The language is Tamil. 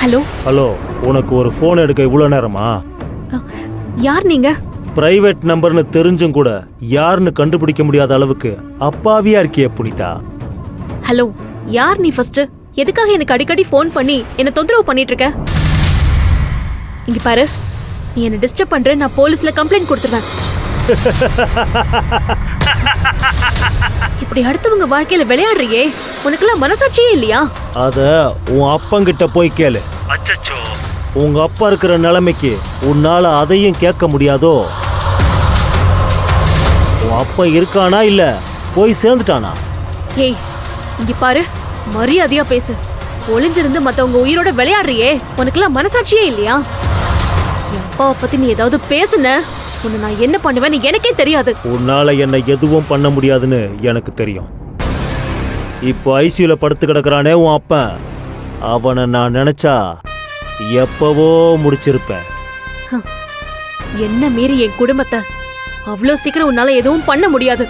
ஹலோ. ஹலோ, உனக்கு ஒரு ஃபோன் எடுக்க இவ்வளோ நேரமா? யார் நீங்க? பிரைவேட் நம்பர்னு தெரிஞ்சும் கூட யாருன்னு கண்டுபிடிக்க முடியாத அளவுக்கு அப்பாவியா இருக்கியே புனிதா. ஹலோ, யார் நீ ஃபர்ஸ்ட்? எதுக்காக எனக்கு அடிக்கடி ஃபோன் பண்ணி என்ன தொந்தரவு பண்ணிட்டு இருக்க? இங்க பாரு, நீ என்ன டிஸ்டர்ப் பண்ற, நான் போலீஸ்ல கம்ப்ளைண்ட் கொடுத்துருவேன். இப்படி அடுத்தவங்க வாழ்க்கையில விளையாடுறியே, உனக்கெல்லாம் மனசாட்சியே இல்லையா? அத உன் அப்பங்கிட்ட போய் கேளு. அச்சச்சோ, உங்க அப்பா இருக்கிற நிலைமைக்கு உன்னால அதையும் கேட்க முடியாதோ? உன் அப்பா இருக்கானா இல்ல போய் சேர்ந்துட்டானா? ஏய், இங்க பாரு, மரியாதையா பேசு. ஒளிஞ்சிருந்து மத்தவங்க உயிரோட விளையாடுறியே, உனக்கெல்லாம் மனசாட்சியே இல்லையா? என் அப்பாவை பத்தி நீ ஏதாவது பேசுன, உன்னை நான் என்ன பண்ணுவேன்னு எனக்கே தெரியாது. உன்னால என்ன எதுவும் பண்ண முடியாதுன்னு எனக்கு தெரியும். இப்போ ஐசியூல படுத்து கிடக்குறானே உன் அப்பன், அவனை நான் நினைச்சா எப்பவோ முடிச்சிருப்பேன். என்ன மீறி என் குடும்பத்தை அவ்வளோ சீக்கிரம் உன்னால எதுவும் பண்ண முடியாது.